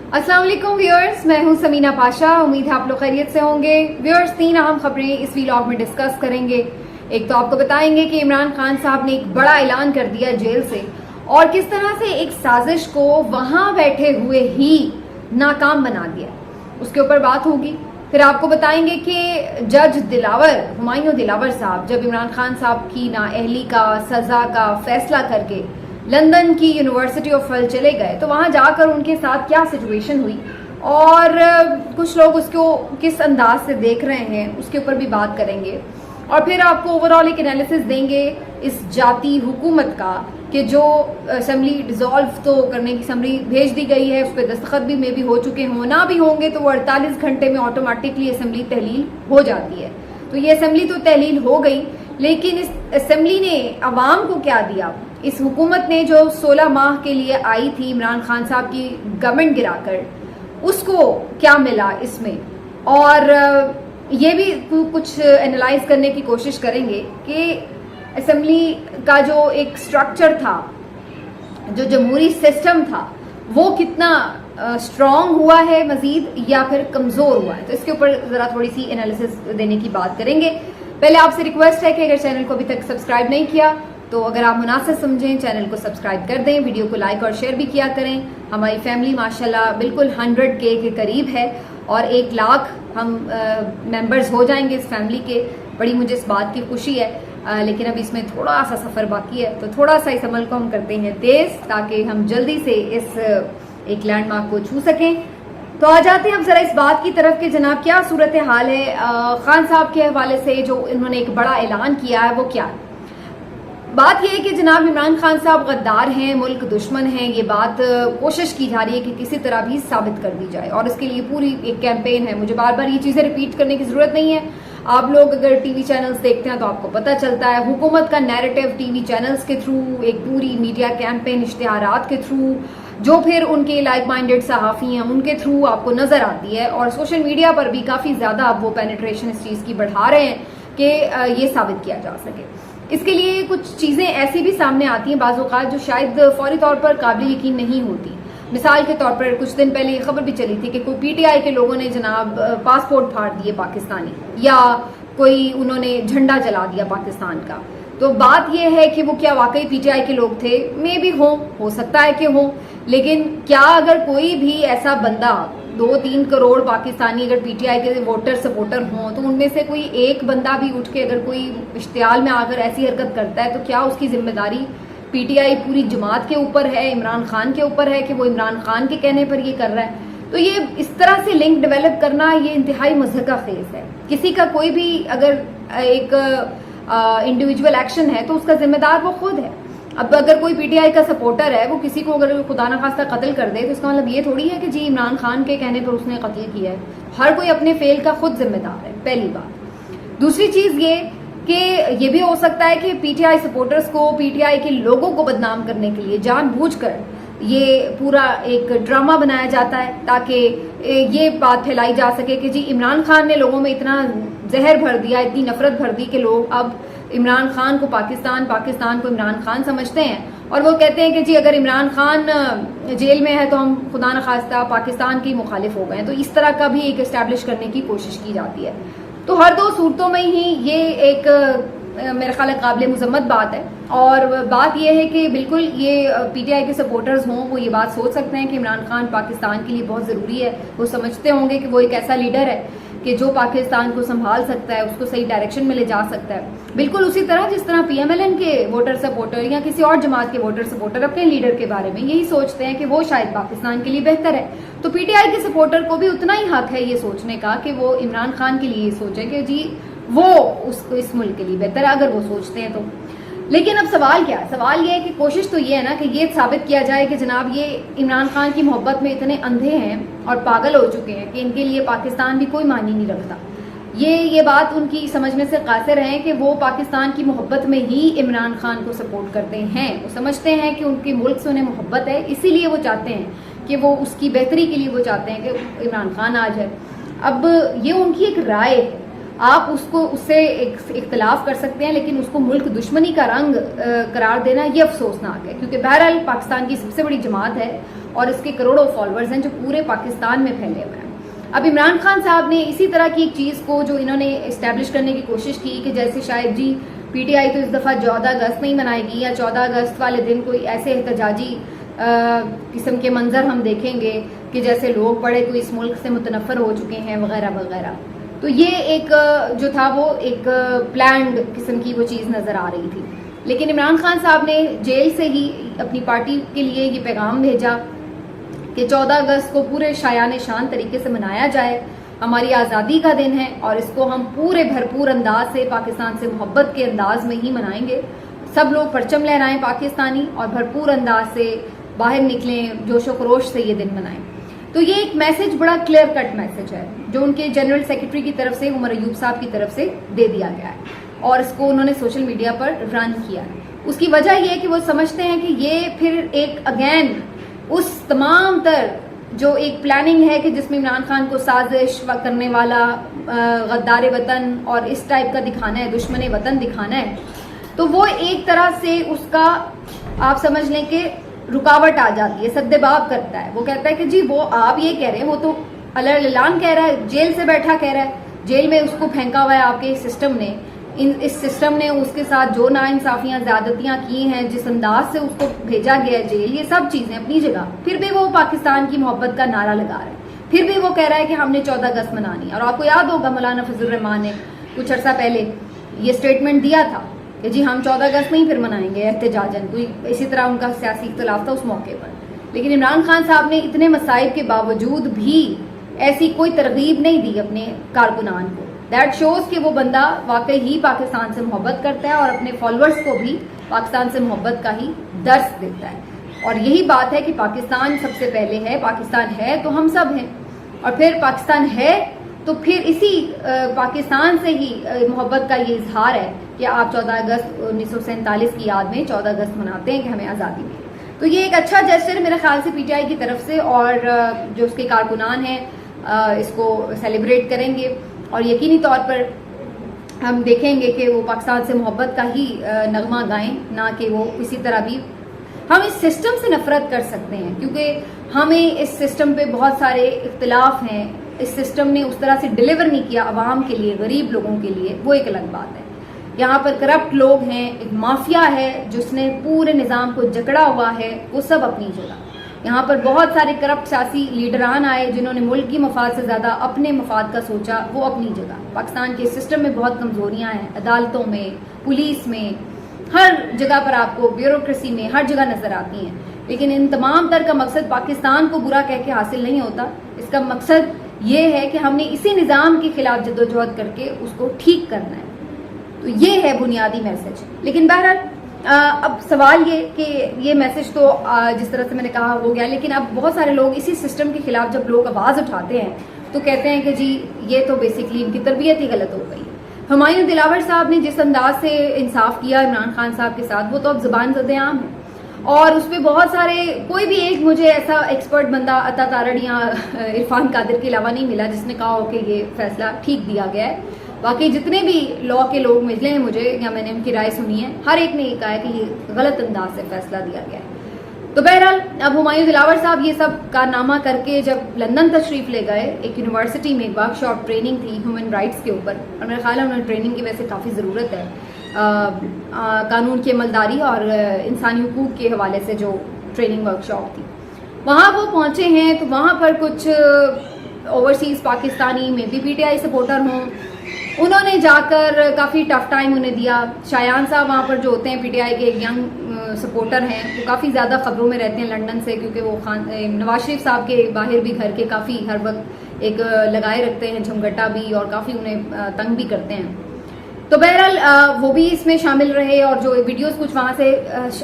अस्सलाम वालेकुम व्यूअर्स, मैं हूं समीना पाशा। उम्मीद है आप लोग खैरियत से होंगे। व्यूअर्स, 3 अहम खबरें इस व्लॉग में डिस्कस करेंगे। एक तो आपको बताएंगे कि इमरान खान साहब ने एक बड़ा ऐलान कर दिया जेल से, और किस तरह से एक साजिश को वहां बैठे हुए ही नाकाम बना दिया, उसके ऊपर बात होगी। फिर आपको बताएंगे कि जज दिलावर, हुमायूं दिलावर साहब, जब इमरान खान साहब की नाअहली का सजा का फैसला करके लंदन की यूनिवर्सिटी ऑफ हल चले गए, तो वहां जाकर उनके साथ क्या सिचुएशन हुई और कुछ लोग उसको किस अंदाज से देख रहे हैं, उसके ऊपर भी बात करेंगे। और फिर आपको ओवरऑल एक एनालिसिस देंगे इस जाती हुकूमत का कि जो असेंबली डिसॉल्व तो करने की समरी भेज दी गई है, उस पर दस्तखत भी मे भी हो चुके होना भी होंगे, तो वो 48 घंटे में ऑटोमेटिकली असेंबली तहलील हो जाती है। तो ये असेंबली तो तहलील हो गई, लेकिन इस असेंबली ने अवाम को क्या दिया? इस हुकूमत ने जो 16 माह के लिए आई थी इमरान खान साहब की गवर्नमेंट गिराकर, उसको क्या मिला इसमें? और ये भी कुछ एनालाइज करने की कोशिश करेंगे कि असेंबली का जो एक स्ट्रक्चर था, जो जमहूरी सिस्टम था, वो कितना स्ट्रॉन्ग हुआ है मजीद या फिर कमजोर हुआ है। तो इसके ऊपर जरा थोड़ी सी एनालिसिस देने की बात करेंगे। पहले आपसे रिक्वेस्ट है कि अगर चैनल को अभी तक सब्सक्राइब नहीं किया तो अगर आप मुनासिब समझें चैनल को सब्सक्राइब कर दें, वीडियो को लाइक और शेयर भी किया करें। हमारी फैमिली माशाल्लाह बिल्कुल 100K के करीब है और 1 लाख हम मेंबर्स हो जाएंगे इस फैमिली के। बड़ी मुझे इस बात की खुशी है, लेकिन अब इसमें थोड़ा सा सफ़र बाकी है, तो थोड़ा सा इस अमल को हम करते हैं तेज़, ताकि हम जल्दी से इस एक लैंडमार्क को छू सकें। तो आ जाते हैं अब जरा इस बात की तरफ कि जनाब क्या सूरत हाल है खान साहब के हवाले से। जो इन्होंने एक बड़ा ऐलान किया है वो क्या है? बात यह है कि जनाब इमरान खान साहब गद्दार हैं, मुल्क दुश्मन हैं। ये बात कोशिश की जा रही है कि किसी तरह भी साबित कर दी जाए, और इसके लिए पूरी एक कैंपेन है। मुझे बार बार ये चीज़ें रिपीट करने की ज़रूरत नहीं है। आप लोग अगर टीवी चैनल्स देखते हैं तो आपको पता चलता है, हुकूमत का नैरेटिव टीवी चैनल्स के थ्रू, एक पूरी मीडिया कैंपेन इश्तिहारात के थ्रू, जो फिर उनके लाइक माइंडेड सहाफ़ी हैं उनके थ्रू आपको नज़र आती है। और सोशल मीडिया पर भी काफ़ी ज़्यादा अब वो पेनिट्रेशन इस चीज़ की बढ़ा रहे हैं कि ये साबित किया जा सके। इसके लिए कुछ चीज़ें ऐसी भी सामने आती हैं बाज़ औक़ात जो शायद फौरी तौर पर काबिल यकीन नहीं होती। मिसाल के तौर पर कुछ दिन पहले ये खबर भी चली थी कि कोई PTI के लोगों ने जनाब पासपोर्ट फाड़ दिए पाकिस्तानी, या कोई उन्होंने झंडा जला दिया पाकिस्तान का। तो बात यह है कि वो क्या वाकई PTI के लोग थे? मे भी हो सकता है कि हो, लेकिन क्या अगर कोई भी ऐसा बंदा, 2-3 करोड़ पाकिस्तानी अगर PTI के वोटर सपोर्टर हों, तो उनमें से कोई एक बंदा भी उठ के अगर कोई इश्तियाल में आकर ऐसी हरकत करता है, तो क्या उसकी जिम्मेदारी PTI पूरी जमात के ऊपर है, इमरान खान के ऊपर है कि वो इमरान खान के कहने पर ये कर रहा है? तो ये इस तरह से लिंक डेवलप करना ये इंतहाई मज़हका खेज है। किसी का कोई भी अगर एक इंडिविजुअल एक्शन है तो उसका जिम्मेदार वो खुद है। अब अगर कोई PTI का सपोर्टर है, वो किसी को अगर खुदा न खास्ता कत्ल कर दे, तो इसका मतलब ये थोड़ी है कि जी इमरान खान के कहने पर उसने कत्ल किया है। हर कोई अपने फेल का खुद जिम्मेदार है, पहली बात। दूसरी चीज़ ये कि ये भी हो सकता है कि PTI सपोर्टर्स को, PTI के लोगों को बदनाम करने के लिए जानबूझकर ये पूरा एक ड्रामा बनाया जाता है, ताकि ये बात फैलाई जा सके कि जी इमरान खान ने लोगों में इतना जहर भर दिया, इतनी नफरत भर दी कि लोग अब इमरान खान को पाकिस्तान, पाकिस्तान को इमरान खान समझते हैं। और वो कहते हैं कि जी अगर इमरान खान जेल में है तो हम खुदा न खास्ता पाकिस्तान की मुखालिफ हो गए। तो इस तरह का भी एक एस्टैब्लिश करने की कोशिश की जाती है। तो हर 2 सूरतों में ही ये एक मेरे ख्याल काबिल मुज़म्मत बात है। और बात यह है कि बिल्कुल ये PTI के सपोर्टर्स हों, वो ये बात सोच सकते हैं कि इमरान खान पाकिस्तान के लिए बहुत ज़रूरी है। वो समझते होंगे कि वो एक ऐसा लीडर है कि जो पाकिस्तान को संभाल सकता है, उसको सही डायरेक्शन में ले जा सकता है। बिल्कुल उसी तरह जिस तरह PMLN के वोटर सपोर्टर या किसी और जमात के वोटर सपोर्टर अपने लीडर के बारे में यही सोचते हैं कि वो शायद पाकिस्तान के लिए बेहतर है, तो PTI के सपोर्टर को भी उतना ही हक है ये सोचने का कि वो इमरान खान के लिए ये सोचे कि जी वो उसको इस मुल्क के लिए बेहतर है, अगर वो सोचते हैं तो। लेकिन अब सवाल क्या है? सवाल ये है कि कोशिश तो ये है ना कि ये साबित किया जाए कि जनाब ये इमरान खान की मोहब्बत में इतने अंधे हैं और पागल हो चुके हैं कि इनके लिए पाकिस्तान भी कोई मायने नहीं रखता। ये बात उनकी समझने से कासिर हैं कि वो पाकिस्तान की मोहब्बत में ही इमरान खान को सपोर्ट करते हैं। वो समझते हैं कि उनके मुल्क से उन्हें मोहब्बत है, इसीलिए वो चाहते हैं कि वो उसकी बेहतरी के लिए वो चाहते हैं कि इमरान खान आ जाए। अब ये उनकी एक राय है, आप उससे इख्तलाफ कर सकते हैं, लेकिन उसको मुल्क दुश्मनी का रंग करार देना ये अफसोसनाक है, क्योंकि बहरहाल पाकिस्तान की सबसे बड़ी जमात है اور اس کے کروڑوں فالوورز ہیں جو پورے پاکستان میں پھیلے ہوئے ہیں. اب عمران خان صاحب نے اسی طرح کی ایک چیز کو جو انہوں نے اسٹیبلش کرنے کی کوشش کی کہ جیسے شاید جی پی ٹی آئی تو اس دفعہ 14 اگست نہیں منائے گی یا 14 اگست والے دن کوئی ایسے احتجاجی قسم کے منظر ہم دیکھیں گے کہ جیسے لوگ بڑے کوئی اس ملک سے متنفر ہو چکے ہیں وغیرہ وغیرہ. تو یہ ایک جو تھا وہ ایک پلانڈ قسم کی وہ چیز نظر آ رہی تھی. لیکن عمران خان صاحب نے جیل سے ہی اپنی پارٹی کے لیے یہ پیغام بھیجا کہ 14 اگست کو پورے شایان شان طریقے سے منایا جائے. ہماری آزادی کا دن ہے اور اس کو ہم پورے بھرپور انداز سے پاکستان سے محبت کے انداز میں ہی منائیں گے. سب لوگ پرچم لہرائیں پاکستانی اور بھرپور انداز سے باہر نکلیں, جوش و خروش سے یہ دن منائیں. تو یہ ایک میسج بڑا کلیئر کٹ میسج ہے جو ان کے جنرل سیکرٹری کی طرف سے عمر ایوب صاحب کی طرف سے دے دیا گیا ہے اور اس کو انہوں نے سوشل میڈیا پر رن کیا ہے. اس کی وجہ یہ ہے کہ وہ سمجھتے ہیں کہ یہ پھر ایک اگین اس تمام تر جو ایک پلاننگ ہے کہ جس میں عمران خان کو سازش کرنے والا غدار وطن اور اس ٹائپ کا دکھانا ہے, دشمن وطن دکھانا ہے, تو وہ ایک طرح سے اس کا آپ سمجھ لیں کہ رکاوٹ آ جاتی ہے, سدباب کرتا ہے. وہ کہتا ہے کہ جی وہ آپ یہ کہہ رہے ہیں, وہ تو اعلان کہہ رہا ہے, جیل سے بیٹھا کہہ رہا ہے, جیل میں اس کو پھینکا ہوا ہے آپ کے سسٹم نے, اس سسٹم نے اس کے ساتھ جو ناانصافیاں زیادتیاں کی ہیں, جس انداز سے اس کو بھیجا گیا ہے جیل, یہ سب چیزیں اپنی جگہ. پھر بھی وہ پاکستان کی محبت کا نعرہ لگا رہا ہے, پھر بھی وہ کہہ رہا ہے کہ ہم نے 14 اگست منانی. اور آپ کو یاد ہوگا مولانا فضل الرحمان نے کچھ عرصہ پہلے یہ اسٹیٹمنٹ دیا تھا کہ جی ہم 14 اگست نہیں پھر منائیں گے احتجاجن. کوئی اسی طرح ان کا سیاسی اختلاف تھا اس موقع پر. لیکن عمران خان صاحب نے اتنے مصائب کے باوجود بھی ایسی کوئی ترغیب نہیں دی اپنے کارکنان کو. دیٹ شوز کہ وہ بندہ واقعی ہی پاکستان سے محبت کرتا ہے اور اپنے فالوورز کو بھی پاکستان سے محبت کا ہی درس دیتا ہے. اور یہی بات ہے کہ پاکستان سب سے پہلے ہے, پاکستان ہے تو ہم سب ہیں, اور پھر پاکستان ہے تو پھر اسی پاکستان سے ہی محبت کا یہ اظہار ہے کہ آپ 14 اگست 1947 کی یاد میں 14 اگست مناتے ہیں کہ ہمیں آزادی ملی. تو یہ ایک اچھا جیسچر میرے خیال سے پی ٹی آئی کی طرف سے, اور جو اس کے کارکنان ہیں اس کو سیلیبریٹ کریں گے اور یقینی طور پر ہم دیکھیں گے کہ وہ پاکستان سے محبت کا ہی نغمہ گائیں, نہ کہ وہ اسی طرح بھی. ہم اس سسٹم سے نفرت کر سکتے ہیں کیونکہ ہمیں اس سسٹم پہ بہت سارے اختلاف ہیں, اس سسٹم نے اس طرح سے ڈیلیور نہیں کیا عوام کے لیے, غریب لوگوں کے لیے, وہ ایک الگ بات ہے. یہاں پر کرپٹ لوگ ہیں, ایک مافیا ہے جس نے پورے نظام کو جکڑا ہوا ہے, وہ سب اپنی جگہ. یہاں پر بہت سارے کرپٹ سیاسی لیڈران آئے جنہوں نے ملک کی مفاد سے زیادہ اپنے مفاد کا سوچا, وہ اپنی جگہ. پاکستان کے سسٹم میں بہت کمزوریاں ہیں, عدالتوں میں, پولیس میں, ہر جگہ پر آپ کو بیوروکریسی میں ہر جگہ نظر آتی ہیں. لیکن ان تمام تر کا مقصد پاکستان کو برا کہہ کے حاصل نہیں ہوتا. اس کا مقصد یہ ہے کہ ہم نے اسی نظام کے خلاف جدوجہد کر کے اس کو ٹھیک کرنا ہے. تو یہ ہے بنیادی میسج. لیکن بہرحال اب سوال یہ کہ یہ میسج تو جس طرح سے میں نے کہا ہو گیا, لیکن اب بہت سارے لوگ اسی سسٹم کے خلاف جب لوگ آواز اٹھاتے ہیں تو کہتے ہیں کہ جی یہ تو بیسکلی ان کی تربیت ہی غلط ہو گئی. ہمایوں دلاور صاحب نے جس انداز سے انصاف کیا عمران خان صاحب کے ساتھ, وہ تو اب زبان زد عام ہے, اور اس پہ بہت سارے, کوئی بھی ایک مجھے ایسا ایکسپرٹ بندہ عطا تارڑ یا عرفان قادر کے علاوہ نہیں ملا جس نے کہا ہو کہ یہ فیصلہ ٹھیک دیا گیا ہے. باقی جتنے بھی لا کے لوگ ملے ہیں مجھے یا میں نے ان کی رائے سنی ہے, ہر ایک نے یہ کہا ہے کہ یہ غلط انداز سے فیصلہ دیا گیا ہے. تو بہرحال اب ہمایوں دلاور صاحب یہ سب کارنامہ کر کے جب لندن تشریف لے گئے, ایک یونیورسٹی میں ایک ورک شاپ ٹریننگ تھی ہیومن رائٹس کے اوپر, اور میرا خیال ہے انہیں ٹریننگ کی ویسے کافی ضرورت ہے, قانون کی عملداری اور انسانی حقوق کے حوالے سے جو ٹریننگ ورک شاپ تھی. وہاں وہ پہنچے ہیں تو وہاں پر کچھ اوورسیز پاکستانی میں بھی پی ٹی آئی سپورٹر ہوں, انہوں نے جا کر کافی ٹف ٹائم انہیں دیا. شایان صاحب وہاں پر جو ہوتے ہیں پی ٹی آئی کے ایک ینگ سپورٹر ہیں, وہ کافی زیادہ خبروں میں رہتے ہیں لندن سے, کیونکہ وہ نواز شریف صاحب کے باہر بھی گھر کے کافی ہر وقت ایک لگائے رکھتے ہیں جھمگٹا بھی, اور کافی انہیں تنگ بھی کرتے ہیں. تو بہرحال وہ بھی اس میں شامل رہے, اور جو ویڈیوز کچھ وہاں سے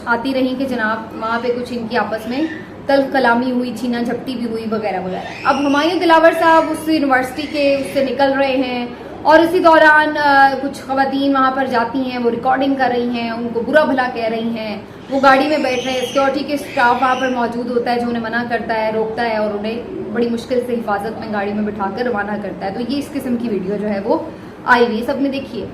آتی رہیں کہ جناب وہاں پہ کچھ ان کی آپس میں تلخ کلامی ہوئی, چھینا جھپٹی بھی ہوئی وغیرہ وغیرہ. اب ہمایوں دلاور صاحب اس یونیورسٹی کے اس سے نکل رہے ہیں, اور اسی دوران کچھ خواتین وہاں پر جاتی ہیں, وہ ریکارڈنگ کر رہی ہیں, ان کو برا بھلا کہہ رہی ہیں, وہ گاڑی میں بیٹھ رہے ہیں, سیکورٹی کے اسٹاف وہاں پر موجود ہوتا ہے جو انہیں منع کرتا ہے, روکتا ہے, اور انہیں بڑی مشکل سے حفاظت میں گاڑی میں بٹھا کر روانہ کرتا ہے. تو یہ اس قسم کی ویڈیو جو ہے وہ آئی ہوئی, سب نے دیکھی ہے.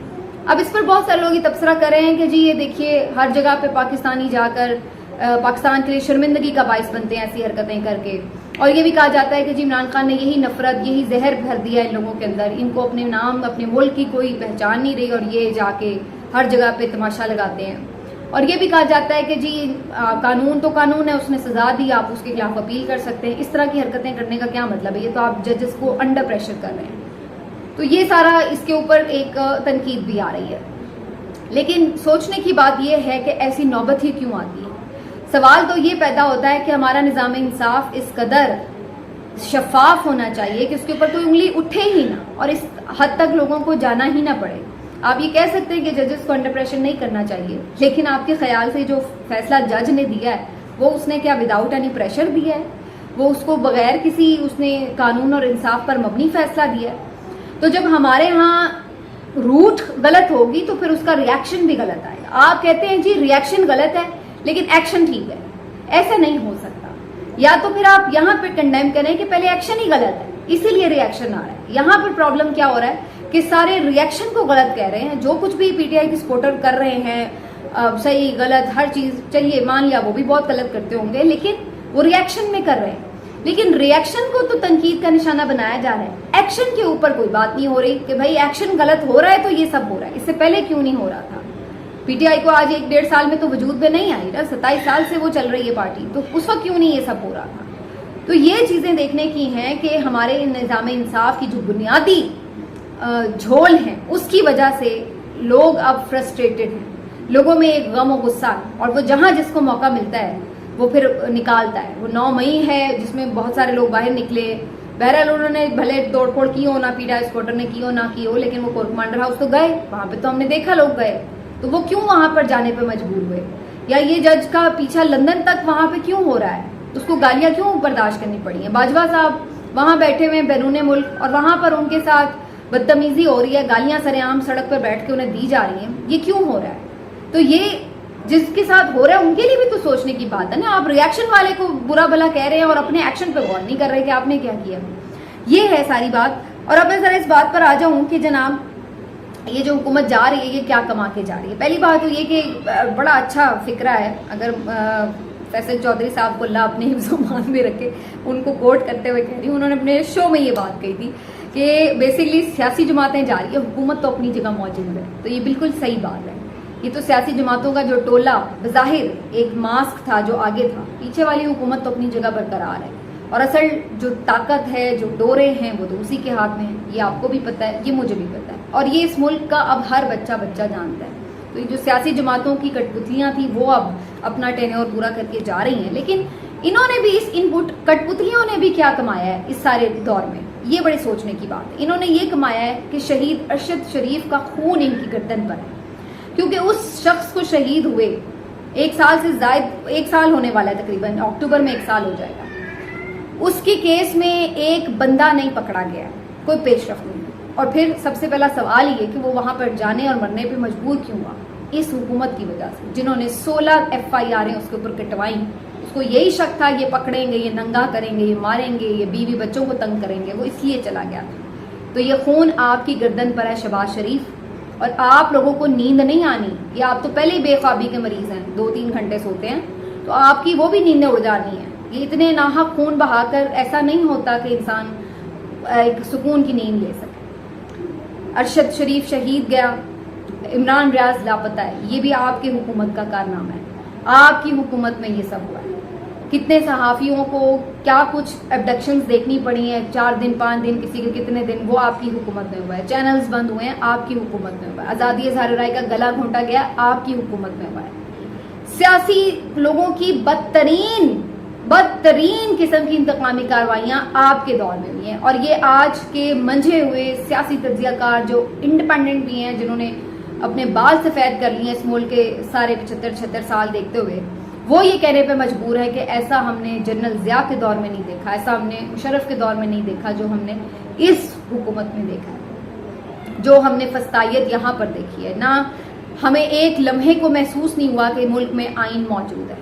اب اس پر بہت سارے لوگ یہ تبصرہ کر رہے ہیں کہ جی یہ دیکھیے ہر جگہ پہ پاکستانی جا کر पाकिस्तान के लिए शर्मिंदगी का बाइस बनते हैं ऐसी हरकतें करके। और ये भी कहा जाता है कि जी इमरान खान ने यही नफरत, यही जहर भर दिया इन लोगों के अंदर, इनको अपने नाम, अपने मुल्क की कोई पहचान नहीं रही और ये जाके हर जगह पे तमाशा लगाते हैं। और ये भी कहा जाता है कि जी कानून तो कानून है, उसने सजा दी, आप उसके खिलाफ अपील कर सकते हैं। इस तरह की हरकतें करने का क्या मतलब है? ये तो आप जजेस को अंडर प्रेशर कर रहे हैं। तो ये सारा इसके ऊपर एक तनकीद भी आ रही है। लेकिन सोचने की बात यह है कि ऐसी नौबत ही क्यों आती है। सवाल तो ये पैदा होता है कि हमारा निज़ाम इंसाफ इस कदर शफाफ होना चाहिए कि उसके ऊपर कोई उंगली उठे ही ना और इस हद तक लोगों को जाना ही ना पड़े। आप ये कह सकते हैं कि जजेस को अंडर प्रेशर नहीं करना चाहिए, लेकिन आपके ख्याल से जो फैसला जज ने दिया है वो उसने क्या विदाउट एनी प्रेशर दिया है? वो उसको बगैर किसी उसने कानून और इंसाफ पर मबनी फैसला दिया है। तो जब हमारे यहाँ रूट गलत होगी तो फिर उसका रिएक्शन भी गलत आएगा। आप कहते हैं जी रिएक्शन गलत है लेकिन एक्शन ठीक है, ऐसा नहीं हो सकता। या तो फिर आप यहाँ पे कंडेम करें कि पहले एक्शन ही गलत है इसीलिए रिएक्शन आ रहा है। यहाँ पर प्रॉब्लम क्या हो रहा है कि सारे रिएक्शन को गलत कह रहे हैं। जो कुछ भी पीटीआई की सपोर्टर कर रहे हैं, सही गलत हर चीज, चलिए मान लिया वो भी बहुत गलत करते होंगे, लेकिन वो रिएक्शन में कर रहे हैं। लेकिन रिएक्शन को तो तनकीद का निशाना बनाया जा रहा है, एक्शन के ऊपर कोई बात नहीं हो रही कि भाई एक्शन गलत हो रहा है तो ये सब हो रहा है, इससे पहले क्यों नहीं हो रहा था। पीटीआई को आज 1-1.5 साल में तो वजूद में नहीं आई ना, 27 साल से वो चल रही है पार्टी, तो उस वक्त क्यों नहीं ये सब हो रहा था। तो ये चीजें देखने की हैं कि हमारे निज़ाम इंसाफ की जो बुनियादी झोल है उसकी वजह से लोग अब फ्रस्ट्रेटेड हैं। लोगों में एक गम और गुस्सा, और वो जहां जिसको मौका मिलता है वो फिर निकालता है। वो 9 मई है जिसमें बहुत सारे लोग बाहर निकले, बहरहाल उन्होंने भले तोड़फोड़ की हो ना, पीटीआई सपोर्टर ने की हो ना की हो, लेकिन वो कोर्ट कमांडर हाउस तो गए, वहां पे तो हमने देखा लोग गए, तो वो क्यों वहां पर जाने पे मजबूर हुए? या ये जज का पीछा लंदन तक वहां पे क्यों हो रहा है, उसको गालियां क्यों बर्दाश्त करनी पड़ी है? बाजवा साहब वहां बैठे हुए बैरून मुल्क और वहां पर उनके साथ बदतमीजी हो रही है, गालियां सरेआम सड़क पर बैठ के उन्हें दी जा रही हैं, ये क्यों हो रहा है? तो ये जिसके साथ हो रहा है उनके लिए भी तो सोचने की बात है ना। आप रिएक्शन वाले को बुरा भला कह रहे हैं और अपने एक्शन पे गौर नहीं कर रहे कि आपने क्या किया। ये है सारी बात। और अब मैं जरा इस बात पर आ जाऊं कि जनाब ये जो हुकूमत जा रही है ये क्या कमा के जा रही है। पहली बात तो ये कि बड़ा अच्छा फिक्रा है, अगर फैसल चौधरी साहब को अल्लाह अपने हिफ्ज़-ओ-मान में रखे, उनको कोट करते हुए कह रही हूँ, उन्होंने अपने शो में ये बात कही थी कि बेसिकली सियासी जमातें जा रही है, हुकूमत तो अपनी जगह मौजूद है। तो ये बिल्कुल सही बात है। ये तो सियासी जमातों का जो टोला बज़ाहिर एक मास्क था जो आगे था, पीछे वाली हुकूमत तो अपनी जगह बरकरार है, और असल जो ताकत है, जो डोरे हैं, वो तो उसी के हाथ में है। ये आपको भी पता है, ये मुझे भी पता है, और ये इस मुल्क का अब हर बच्चा जानता है। तो ये जो सियासी जमातों की कठपुतलियां थी वो अब अपना टेन्योर पूरा करके जा रही हैं, लेकिन इन्होंने भी इस इनपुट कठपुतलियों ने भी क्या कमाया है इस सारे दौर में, ये बड़े सोचने की बात है। इन्होंने ये कमाया है कि शहीद अरशद शरीफ का खून इनकी गर्दन पर है, क्योंकि उस शख्स को शहीद हुए 1 साल से ज्यादा, 1 साल होने वाला है तकरीबन, अक्टूबर में 1 साल हो जाएगा। उसके केस में एक बंदा नहीं पकड़ा गया, कोई पेशरफ नहीं। और फिर सबसे पहला सवाल ये कि वो वहां पर जाने और मरने पे मजबूर क्यों हुआ? इस हुकूमत की वजह से, जिन्होंने 16 FIR उसके ऊपर कटवाई। उसको यही शक था ये पकड़ेंगे, ये नंगा करेंगे, ये मारेंगे, ये बीवी बच्चों को तंग करेंगे, वो इसलिए चला गया था। तो ये खून आपकी गर्दन पर है शहबाज शरीफ, और आप लोगों को नींद नहीं आनी, या आप तो पहले ही बेख्वाबी के मरीज हैं, 2-3 घंटे सोते हैं, तो आपकी वो भी नींदें उड़ जानी है। ये इतने नाहक खून बहाकर ऐसा नहीं होता कि इंसान एक सुकून की नींद ले सके। अरशद शरीफ शहीद गया, इमरान रियाज लापता है, ये भी आपकी हुकूमत का कारनामा है। आपकी हुकूमत में ये सब हुआ है। कितने सहाफ़ियों को क्या कुछ एब्डक्शंस देखनी पड़ी हैं, 4 दिन 5 दिन, किसी के कितने दिन, वो आपकी हुकूमत में हुआ है। चैनल्स बंद हुए हैं, आपकी हुकूमत में हुआ है। आज़ादी इज़हार राय का गला घोंटा गया, आपकी हुकूमत में हुआ है। सियासी लोगों की बदतरीन किस्म की इंतकामी कार्रवाइयां आपके दौर में हुई हैं, और ये आज के मंझे हुए सियासी तज्जियाकार जो इंडिपेंडेंट भी हैं, जिन्होंने अपने बाल सफेद कर लिए इस मुल्क के सारे 75-76 साल देखते हुए, वो ये कहने पे मजबूर है कि ऐसा हमने जनरल ज़िया के दौर में नहीं देखा, ऐसा हमने मुशर्रफ के दौर में नहीं देखा जो हमने इस हुकूमत में देखा है, जो हमने फस्तायत यहाँ पर देखी है। ना हमें एक लम्हे को महसूस नहीं हुआ कि मुल्क में आइन मौजूद है,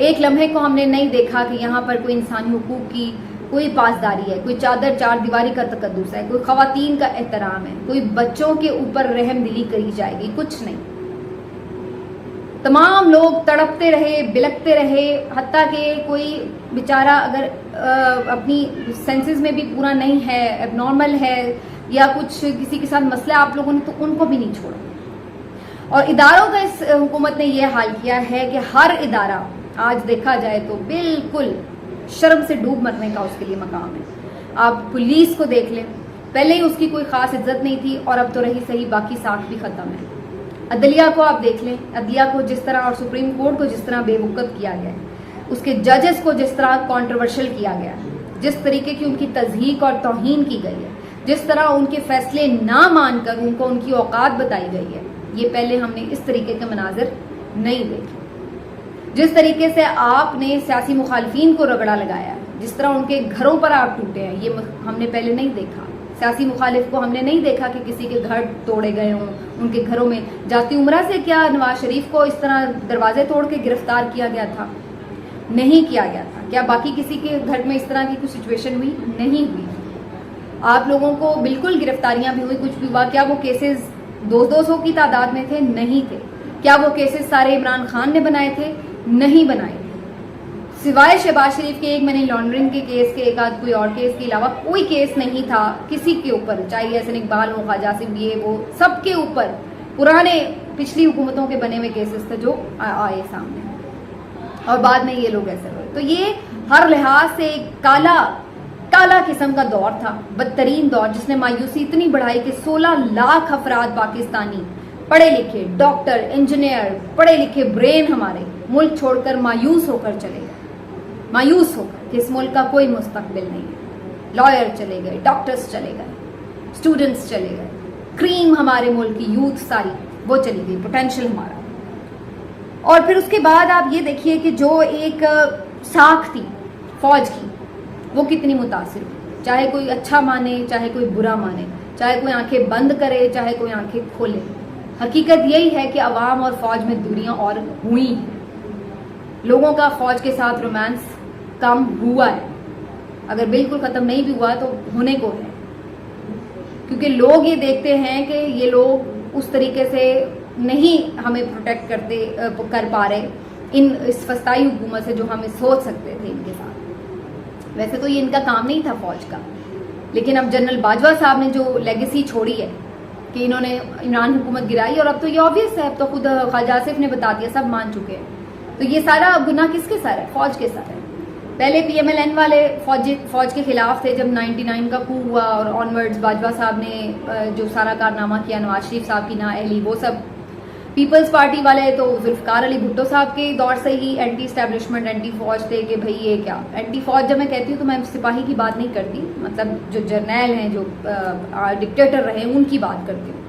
एक लम्हे को हमने नहीं देखा कि यहाँ पर कोई इंसानी हुकूक की कोई पासदारी है, कोई चादर 4 दीवारी का तकद्दुस है, कोई खवातीन का एहतराम है, कोई बच्चों के ऊपर रहम दिली करी जाएगी, कुछ नहीं। تمام لوگ تڑپتے رہے, بلکتے رہے, حتیٰ کہ کوئی بیچارہ اگر اپنی سینسز میں بھی پورا نہیں ہے, اب نارمل ہے یا کچھ کسی کے ساتھ مسئلہ آپ لوگوں نے, تو ان کو بھی نہیں چھوڑا. اور اداروں کا اس حکومت نے یہ حال کیا ہے کہ ہر ادارہ آج دیکھا جائے تو بالکل شرم سے ڈوب مرنے کا اس کے لیے مقام ہے. آپ پولیس کو دیکھ لیں, پہلے ہی اس کی کوئی خاص عزت نہیں تھی اور اب تو رہی صحیح باقی ساکھ بھی ختم ہے. عدلیہ کو آپ دیکھ لیں, عدلیہ کو جس طرح اور سپریم کورٹ کو جس طرح بے وقت کیا گیا ہے, اس کے ججز کو جس طرح کانٹروورشل کیا گیا ہے, جس طریقے کی ان کی تضحیق اور توہین کی گئی ہے, جس طرح ان کے فیصلے نہ مان کر ان کو ان کی اوقات بتائی گئی ہے, یہ پہلے ہم نے اس طریقے کے مناظر نہیں دیکھے. جس طریقے سے آپ نے سیاسی مخالفین کو رگڑا لگایا, جس طرح ان کے گھروں پر آپ ٹوٹے ہیں, یہ ہم نے پہلے نہیں دیکھا. سیاسی مخالف کو ہم نے نہیں دیکھا کہ کسی کے گھر توڑے گئے ہوں, ان کے گھروں میں جاتی عمرہ سے کیا نواز شریف کو اس طرح دروازے توڑ کے گرفتار کیا گیا تھا؟ نہیں کیا گیا تھا. کیا باقی کسی کے گھر میں اس طرح کی کوئی سچویشن ہوئی؟ نہیں ہوئی. آپ لوگوں کو بالکل گرفتاریاں بھی ہوئی, کچھ بھی ہوا. کیا وہ کیسز 200 کی تعداد میں تھے؟ نہیں تھے. کیا وہ کیسز سارے عمران خان نے بنائے تھے؟ نہیں بنائے. سوائے شہباز شریف کے ایک منی لانڈرنگ کے کیس کے, ایک آدھ کوئی اور کیس کے علاوہ کوئی کیس نہیں تھا کسی کے اوپر, چاہے احسن اقبال ہو, خواجہ آصف, یہ وہ, سب کے اوپر پرانے پچھلی حکومتوں کے بنے ہوئے کیسز تھے جو آئے سامنے, اور بعد میں یہ لوگ ایسے ہوئے. تو یہ ہر لحاظ سے ایک کالا قسم کا دور تھا, بدترین دور, جس نے مایوسی اتنی بڑھائی کہ 16 لاکھ افراد پاکستانی پڑھے لکھے, ڈاکٹر, انجینئر, پڑھے لکھے برین ہمارے ملک چھوڑ کر مایوس ہو کر چلے گئے. مایوس ہو کر کہ اس ملک کا کوئی مستقبل نہیں ہے. لائر چلے گئے, ڈاکٹرز چلے گئے, اسٹوڈنٹس چلے گئے, کریم ہمارے ملک کی یوتھ ساری وہ چلی گئی, پوٹینشیل ہمارا. اور پھر اس کے بعد آپ یہ دیکھیے کہ جو ایک ساکھ تھی فوج کی, وہ کتنی متاثر ہوئی. چاہے کوئی اچھا مانے, چاہے کوئی برا مانے, چاہے کوئی آنکھیں بند کرے, چاہے کوئی آنکھیں کھولے, حقیقت یہی ہے کہ عوام اور فوج میں دوریاں اور ہوئی ہیں. لوگوں کا فوج کے ساتھ رومانس کم ہوا ہے, اگر بالکل ختم نہیں بھی ہوا تو ہونے کو ہے, کیونکہ لوگ یہ دیکھتے ہیں کہ یہ لوگ اس طریقے سے نہیں ہمیں پروٹیکٹ کر پا رہے اس فسطائی حکومت سے جو ہم سوچ سکتے تھے ان کے ساتھ. ویسے تو یہ ان کا کام نہیں تھا فوج کا, لیکن اب جنرل باجوہ صاحب نے جو لیگیسی چھوڑی ہے کہ انہوں نے عمران حکومت گرائی, اور اب تو یہ آبویس ہے, اب تو خود خواجہ آصف نے بتا دیا, سب مان چکے ہیں. تو یہ سارا گناہ کس کے سر ہے؟ فوج کے سر ہے. پہلے پی ایم ایل این والے فوج کے خلاف تھے جب 99 کا کو ہوا, اور آنورڈز باجوہ صاحب نے جو سارا کارنامہ کیا, نواز شریف صاحب کی نااہلی, وہ سب. پیپلز پارٹی والے تو ذوالفقار علی بھٹو صاحب کے دور سے ہی اینٹی اسٹیبلشمنٹ, اینٹی فوج تھے کہ بھئی یہ کیا اینٹی فوج. جب میں کہتی ہوں تو میں سپاہی کی بات نہیں کرتی, مطلب جو جرنیل ہیں, جو ڈکٹیٹر رہے, ان کی بات کرتی ہوں.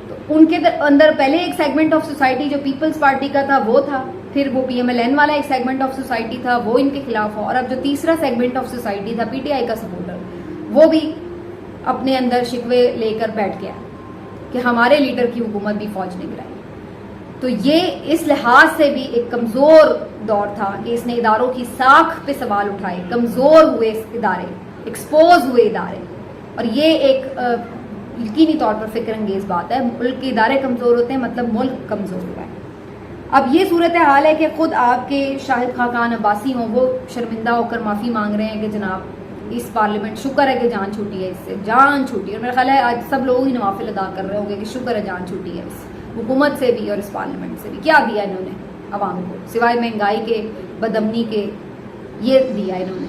تو ان کے اندر پہلے ایک سیگمنٹ آف سوسائٹی جو پیپلز پارٹی کا تھا وہ تھا, پھر وہ پی ایم ایل این والا ایک سیگمنٹ آف سوسائٹی تھا, وہ ان کے خلاف ہو, اور اب جو تیسرا سیگمنٹ آف سوسائٹی تھا پی ٹی آئی کا سپورٹر, وہ بھی اپنے اندر شکوے لے کر بیٹھ گیا کہ ہمارے لیڈر کی حکومت بھی فوج نے گرائی. تو یہ اس لحاظ سے بھی ایک کمزور دور تھا کہ اس نے اداروں کی ساکھ پہ سوال اٹھائے, کمزور ہوئے ادارے, ایکسپوز ہوئے ادارے, اور یہ ایک یقینی طور پر فکر انگیز بات ہے. ملک کے ادارے کمزور ہوتے ہیں, مطلب ملک کمزور ہوا ہے. اب یہ صورتحال ہے کہ خود آپ کے شاہد خاقان عباسی ہوں, وہ شرمندہ ہو کر معافی مانگ رہے ہیں کہ جناب اس پارلیمنٹ, شکر ہے کہ جان چھوٹی ہے, اس سے جان چھوٹی ہے. اور میرا خیال ہے آج سب لوگ ہی نوافل ادا کر رہے ہوں گے کہ شکر ہے جان چھوٹی ہے اس حکومت سے بھی اور اس پارلیمنٹ سے بھی. کیا دیا انہوں نے عوام کو سوائے مہنگائی کے, بدامنی کے؟ یہ دیا انہوں نے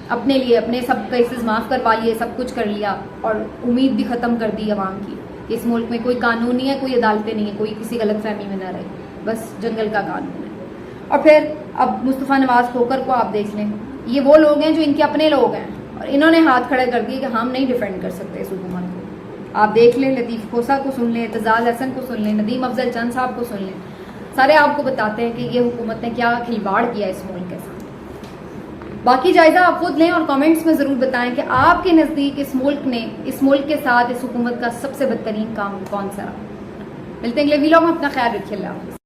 اپنے لیے, اپنے سب کیسز معاف کروا لیے, سب کچھ کر لیا, اور امید بھی ختم کر دی عوام کی کہ اس ملک میں کوئی قانون نہیں ہے, کوئی عدالتیں نہیں ہے, کوئی کسی غلط فہمی میں نہ رہے, بس جنگل کا قانون ہے. اور پھر اب مصطفیٰ نواز کھوکر کو آپ دیکھ لیں, یہ وہ لوگ ہیں جو ان کے اپنے لوگ ہیں, اور انہوں نے ہاتھ کھڑے کر دیے کہ ہم نہیں ڈیفینڈ کر سکتے اس حکومت کو. آپ دیکھ لیں, لطیف کھوسا کو سن لیں, اعتزاز احسن کو سن لیں, ندیم افضل چند صاحب کو سن لیں, سارے آپ کو بتاتے ہیں کہ یہ حکومت نے کیا کھلواڑ کیا اس ملک کے ساتھ. باقی جائزہ آپ خود لیں اور کامنٹس میں ضرور بتائیں کہ آپ کے نزدیک اس ملک کے ساتھ اس حکومت کا سب سے بدترین کام کون سا رہا. ملتے ہیں اگلے ویلاگ میں, اپنا خیال رکھیے, اللہ حافظ.